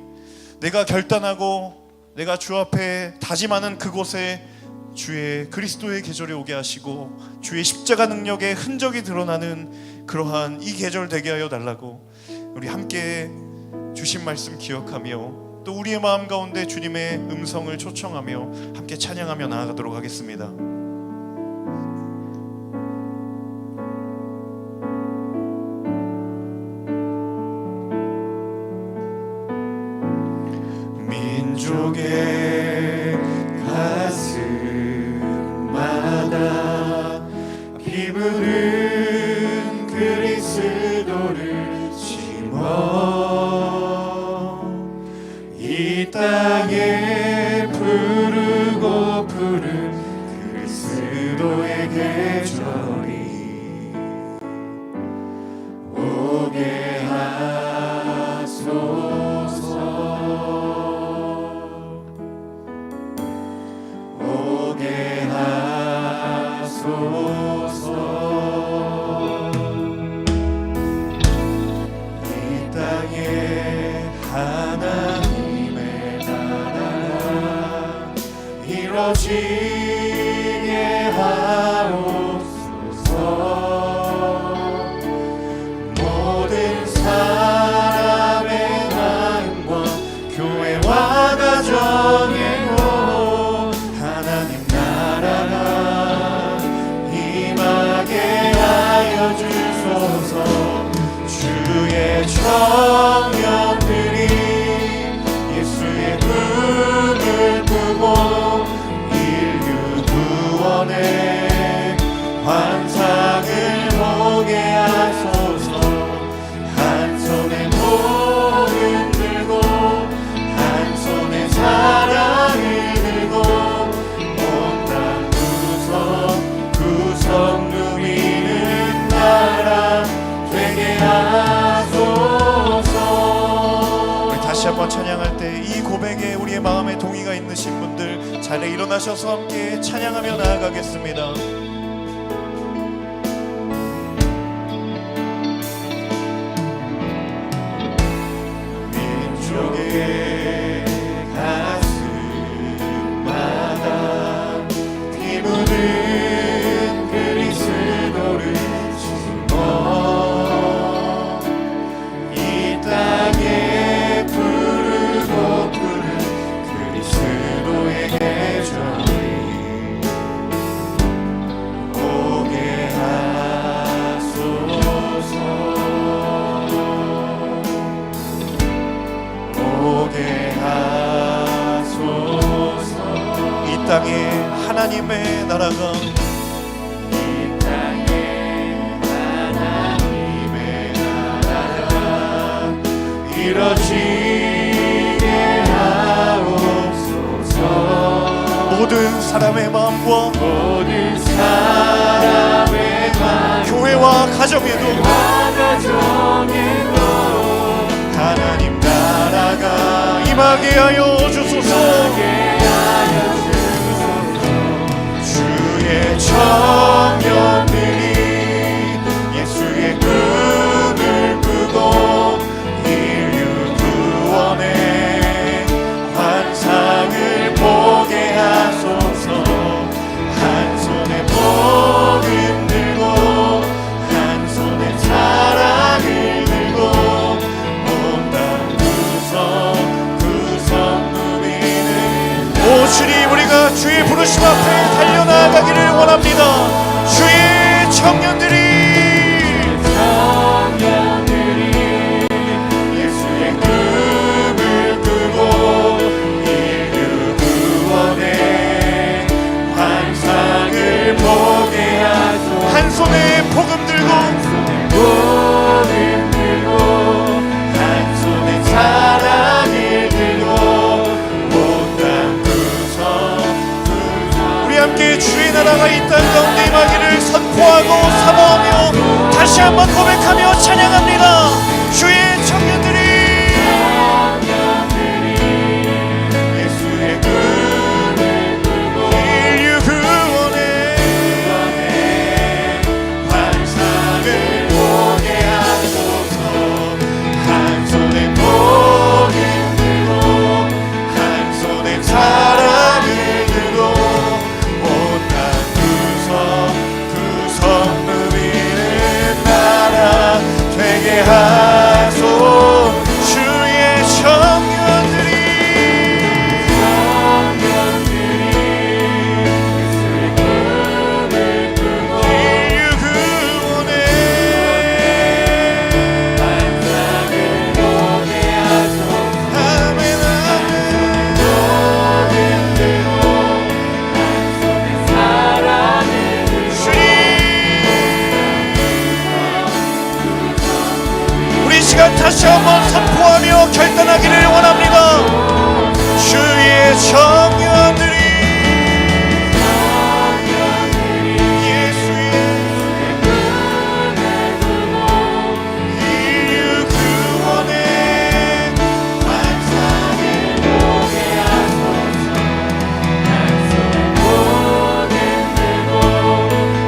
내가 결단하고 내가 주 앞에 다짐하는 그곳에 주의 그리스도의 계절이 오게 하시고 주의 십자가 능력의 흔적이 드러나는 그러한 이 계절 되게 하여 달라고 우리 함께 주신 말씀 기억하며 또 우리의 마음 가운데 주님의 음성을 초청하며 함께 찬양하며 나아가도록 하겠습니다. 민족의 가슴마다 피부는 그리스도를 심어 이 땅에 푸르고 푸른 그리스도의 계절이 오게 하소서. 오게 하소서. 이 땅에 하나님의 나라가 이루어지게 하옵소서. 모든 사람의 마음과 교회와 가정에 하나님 나라가 임하게 하여 주소서. 주의 청년들이 예수의 꿈을 꾸고 인류 구원의 환상을 보게 하소서. 한 손에 몸을 들고 한 손에 사랑 다시 한번 찬양할 때 이 고백에 우리의 마음에 동의가 있으신 분들 자리에 일어나셔서 함께 찬양하며 나아가겠습니다. 민족의 가슴마다 피 묻은 그리스도를 심어 이 땅에 부르고 부른 그리스도의 계절이 오게 하소서 오게 하소서. 이 땅에 하나님의 나라가 이 땅에 하나님의 나라가 이뤄지게 하옵소서. 모든 사람의 마음과 모든 사람의 마음 교회와 가정에도 가정에도 하나님 나라가 임하게 하여 주소서. 주의 청년들이 예수의 꿈을 꾸고 인류 구원의 환상을 보게 하소서. 한 손에 복음 들고 한 손에 사랑을 들고 온 땅 구석 누비는 오 주님, 우리가 주의 부르심 앞에 달려나가기를 원합니다. 주의 청년들이 예수의 꿈을 꾸고 인류 구원의 환상을 보게 하소서. 한 손에 복음 들고 복음 들고 한 손에 사랑을 들고 온 땅 구석 우리 함께 주의 나라가 이 땅 가운데 임하기를 선포하고 사모하며 다시 한번 고백하며 찬양합니다. 주의 청년들이 예수의 꿈을 꾸고 인류 구원의 환상을 보게 하소서. 한 손에 복음 들고 한 손에 사랑을 들고 온 땅 구석 누비는 나라 되게 하소. 주의 청년들이 예수의 꿈을 꾸고 인류 구원의 환상을 보게 하소서. 아멘 아멘. 우리 이 시간 다시 한번 선포하며 결단하기를 원합니다. 주의 청년들이 예수의 인류 구원의 환상을 보게 하소서. 한 손에 복음 들고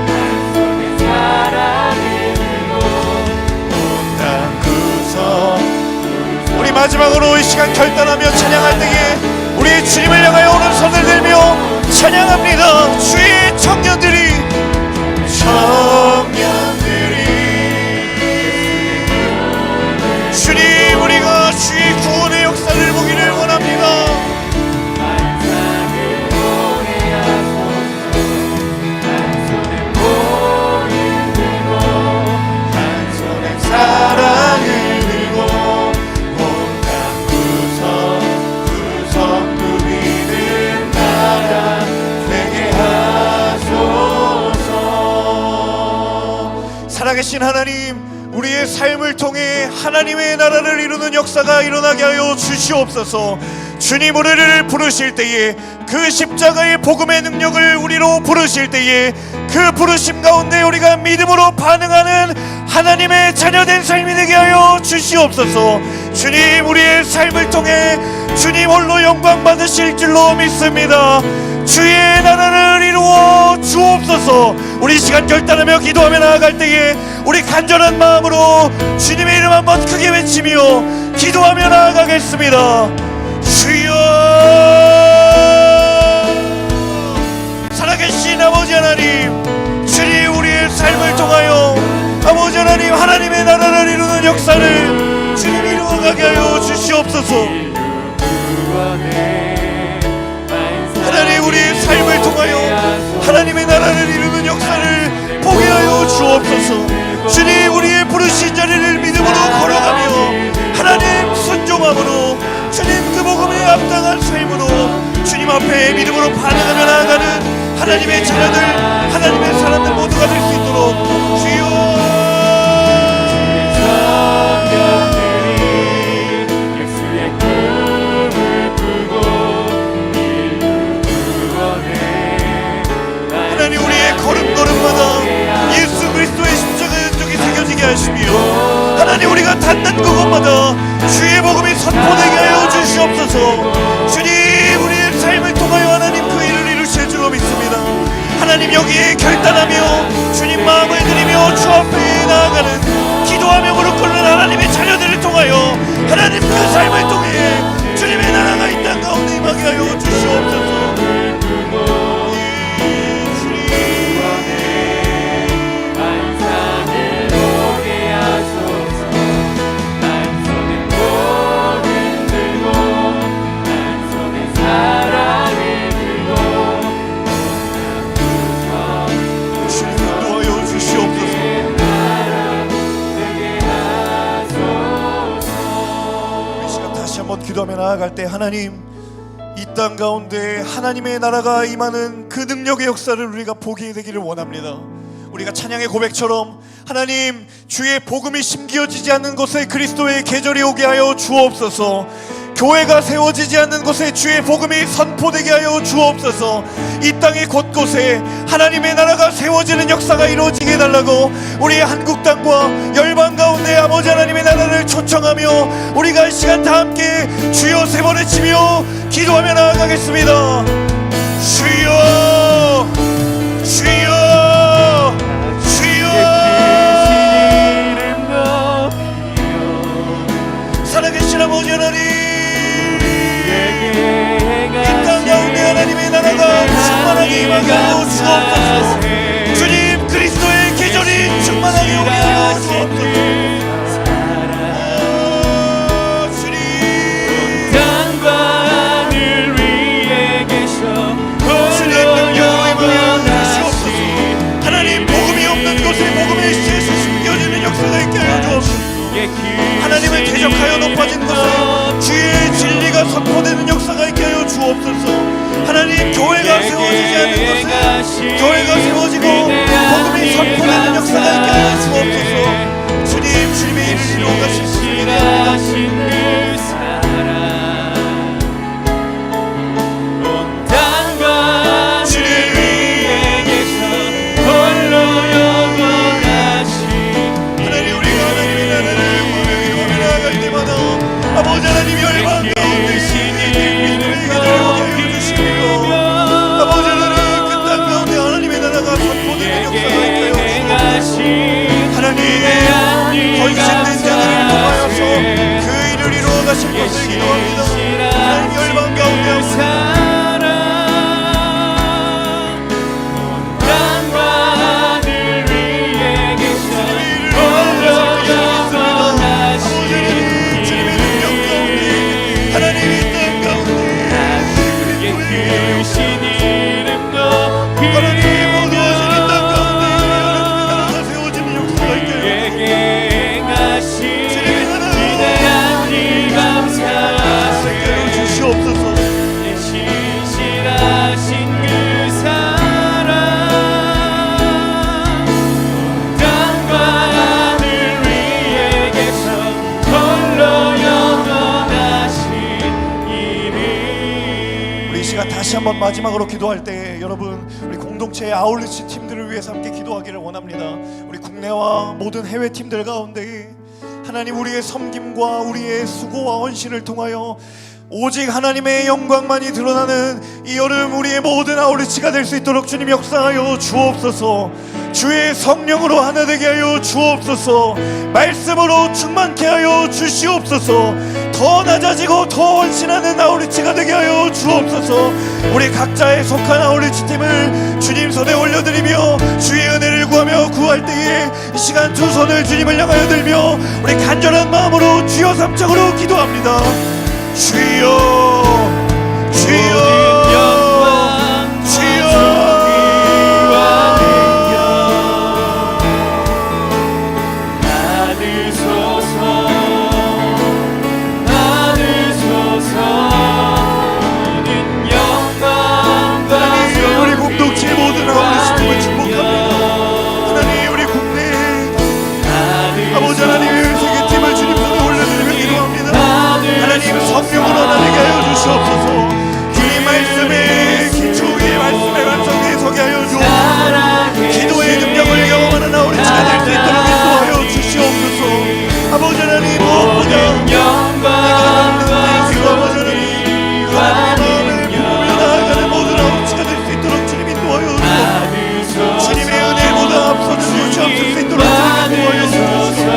한 손에 사랑을 들고 온 땅 구석 우리 마지막으로 이 시간 결단하며 찬양할 때에 우리 주님을 향하여 오른손을 들며 찬양합니다. 주의 청년들이 주님, 우리가 주의 구원의 역사를 보기를 원합니다. 환상을 보게 하소서. 한 손에 복음 들고 한 손에 사랑을 들고 온 땅 구석 누비는 나라 되게 하소서. 살아계신 하나님, 우리의 삶을 통해 하나님의 나라를 이루는 역사가 일어나게 하여 주시옵소서. 주님, 우리를 부르실 때에 그 십자가의 복음의 능력을 우리로 부르실 때에 그 부르심 가운데 우리가 믿음으로 반응하는 하나님의 자녀된 삶이 되게 하여 주시옵소서. 주님, 우리의 삶을 통해 주님 홀로 영광 받으실 줄로 믿습니다. 주의 나라를 이루어 주옵소서. 우리 시간 결단하며 기도하며 나아갈 때에 우리 간절한 마음으로 주님의 이름 한번 크게 외치며 기도하며 나아가겠습니다. 주여, 살아계신 아버지 하나님, 주님 우리의 삶을 통하여 아버지 하나님, 하나님의 나라를 이루는 역사를 주님 이루어가게 하여 주시옵소서. 하나님, 우리의 삶을 통하여 하나님의 나라를 이루는 역사를 보게 하여 주옵소서. 주님, 우리의 부르신 자리를 믿음으로 걸어가며 하나님 순종함으로 주님 그 복음에 합당한 삶으로 주님 앞에 믿음으로 반응하며 나아가는 하나님의 자녀들, 하나님의 사람들 모두가 될 수 있도록 주여, 하나님 우리의 걸음걸음마다 예수 그리스도의 십자가 흔적이 새겨지게 하시며 하나님 우리가 닿는 그곳마다 주의 복음이 선포되게 하여 주시옵소서. 주님, 우리의 삶을 통하여 하나님 그 일을 이루실 줄로 믿습니다. 하나님, 여기에 결단하며 주님 마음을 드리며 주 앞에 나아가는 기도하며 무릎 꿇는 하나님의 자녀들을 통하여 하나님 그 삶을 통해 주님의 나라가 이 땅 가운데 임하게 하여 주시옵소서. 기도하며 나아갈 때 하나님, 이 땅 가운데 하나님의 나라가 임하는 그 능력의 역사를 우리가 보게 되기를 원합니다. 우리가 찬양의 고백처럼 하나님, 주의 복음이 심기어지지 않는 곳에 그리스도의 계절이 오게 하여 주옵소서. 교회가 세워지지 않는 곳에 주의 복음이 선포되게 하여 주옵소서. 이 땅의 곳곳에 하나님의 나라가 세워지는 역사가 이루어지게 해달라고 우리 한국 땅과 열방 가운데 아버지 하나님의 나라를 초청하며 우리가 이 시간 다 함께 주여 세 번 외치며 기도하며 나아가겠습니다. 주여, 주여, 주여. 살아계신 아버지 하나님, 이 땅 가운데 하나님의 나라가 충만하게 임하게 하여 주옵소서. 주님, 그리스도의 계절이 충만하게 오게 하여 주옵소서. 하나님을 대적하여 높아진 것에 주의 진리가 선포되는 역사가 있게 하여 주옵소서. 하나님, 교회가 세워지지 않는 것에 교회가 세워지고 복음이 선포되는 역사가 있게 하여 주옵소서. 주님, 주님의 일을 이루어 가시옵소서. 아버지 하나님, 열방 가운데 믿음의 계절이 오게 하여 주시며 아버지 하나님, 그 땅 가운데 하나님의 나라가 선포되는 역사가 있게 하여 주옵소서. 하나님의 헌신된 자들을 통하여서 그 일을 이루어 가실 것을 기도합니다. 하나님, 열방 가운데 아버지 다시 한번 마지막으로 기도할 때 여러분, 우리 공동체의 아울리치 팀들을 위해서 함께 기도하기를 원합니다. 우리 국민 국내와 모든 해외 팀들 가운데 하나님 우리의 섬김과 우리의 수고와 헌신을 통하여 오직 하나님의 영광만이 드러나는 이 여름 우리의 모든 아우리치가 될 수 있도록 주님 역사하여 주옵소서. 주의 성령으로 하나 되게 하여 주옵소서. 말씀으로 충만케 하여 주시옵소서. 더 낮아지고 더 헌신하는 아우리치가 되게 하여 주옵소서. 우리 각자에 속한 아우리치 팀을 주님 손에 올려드리며 주의 은혜를 구하며 구할 때에 이 시간 두 손을 주님을 향하여 들며 우리 간절한 마음으로 주여 삼창으로 기도합니다. 주여 주여 성령으로 나에게 하여 주시옵소서. 주님 말씀에 기초 위에 말씀의 완성에 서게 하여 주옵소서. 기도의 능력을 경험하는 아우리치가 될 수 있도록 인도하여 주시옵소서. 아버지 하나님 무엇보다 내가 기도 아버지 하나님 하나님의 마음을 부으며 나아가는 모든 아우리치가 될 수 있도록 주님 인도하여 주옵소서. 주님의 은혜보다 앞서는 것이 없을 수 있도록 주님 인도하여 주옵소서.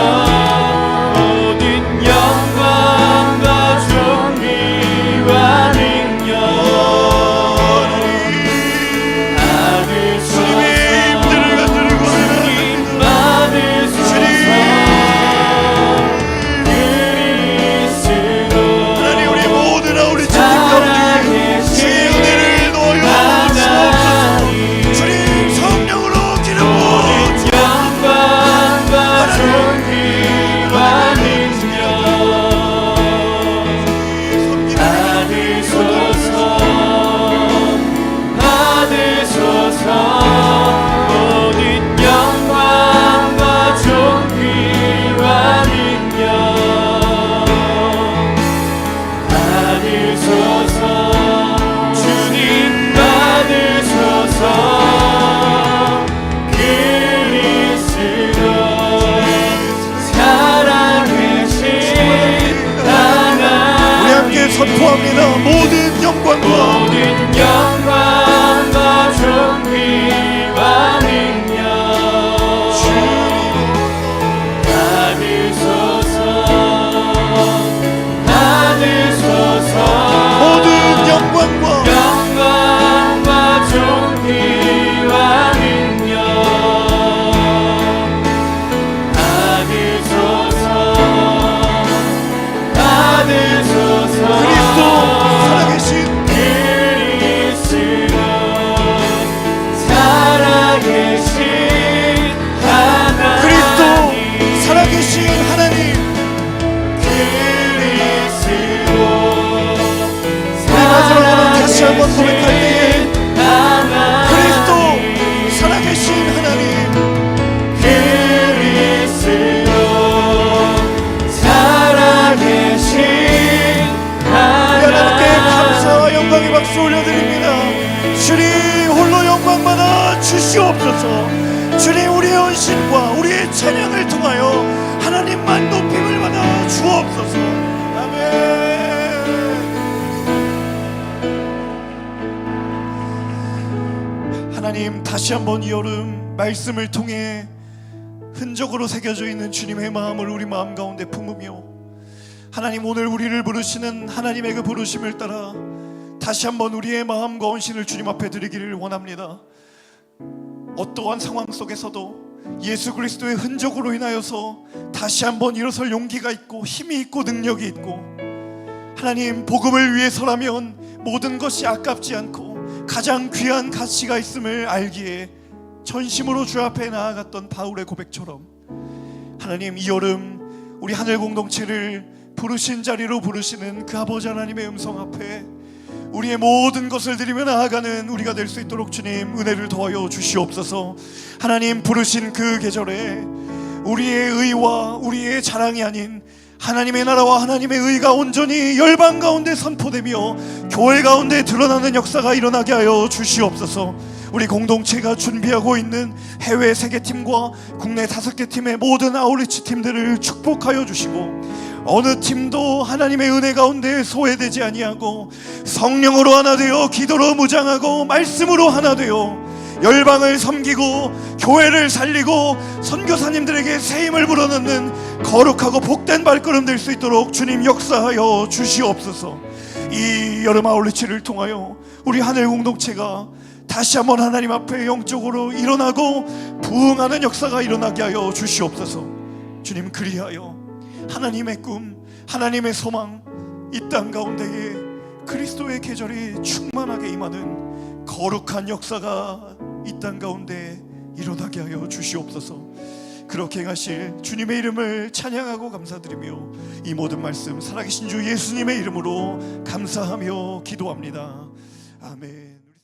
선포합니다. 모든 영광과 존귀와 능력 받으소서. 모든 영광과 존귀와 능력 받으소서. 한번 고백할 때에 그리스도 살아계신 하나님, 그리스도 살아계신 하나님, 하나님께 감사와 영광의 박수 올려드립니다. 주님 홀로 영광 받아 주시옵소서. 주님 우리의 헌신과 우리의 찬양을 통하여 하나님만 높임을 받아 주옵소서. 아멘. 하나님 다시 한번 이 여름 말씀을 통해 흔적으로 새겨져 있는 주님의 마음을 우리 마음 가운데 품으며 하나님 오늘 우리를 부르시는 하나님의 그 부르심을 따라 다시 한번 우리의 마음과 헌신을 주님 앞에 드리기를 원합니다. 어떠한 상황 속에서도 예수 그리스도의 흔적으로 인하여서 다시 한번 일어설 용기가 있고 힘이 있고 능력이 있고 하나님 복음을 위해서라면 모든 것이 아깝지 않고 가장 귀한 가치가 있음을 알기에 전심으로 주 앞에 나아갔던 바울의 고백처럼 하나님 이 여름 우리 하늘 공동체를 부르신 자리로 부르시는 그 아버지 하나님의 음성 앞에 우리의 모든 것을 드리며 나아가는 우리가 될 수 있도록 주님 은혜를 더하여 주시옵소서. 하나님 부르신 그 계절에 우리의 의와 우리의 자랑이 아닌 하나님의 나라와 하나님의 의가 온전히 열방 가운데 선포되며 교회 가운데 드러나는 역사가 일어나게 하여 주시옵소서. 우리 공동체가 준비하고 있는 해외 3개 팀과 국내 5개 팀의 모든 아웃리치 팀들을 축복하여 주시고, 어느 팀도 하나님의 은혜 가운데 소외되지 아니하고 성령으로 하나 되어 기도로 무장하고 말씀으로 하나 되어 열방을 섬기고 교회를 살리고 선교사님들에게 새 힘을 불어넣는 거룩하고 복된 발걸음 될 수 있도록 주님 역사하여 주시옵소서. 이 여름 아울리치를 통하여 우리 하늘 공동체가 다시 한번 하나님 앞에 영적으로 일어나고 부흥하는 역사가 일어나게 하여 주시옵소서. 주님, 그리하여 하나님의 꿈, 하나님의 소망, 이 땅 가운데에 그리스도의 계절이 충만하게 임하는 거룩한 역사가 이 땅 가운데 일어나게 하여 주시옵소서. 그렇게 행하실 주님의 이름을 찬양하고 감사드리며 이 모든 말씀 살아계신 주 예수님의 이름으로 감사하며 기도합니다. 아멘.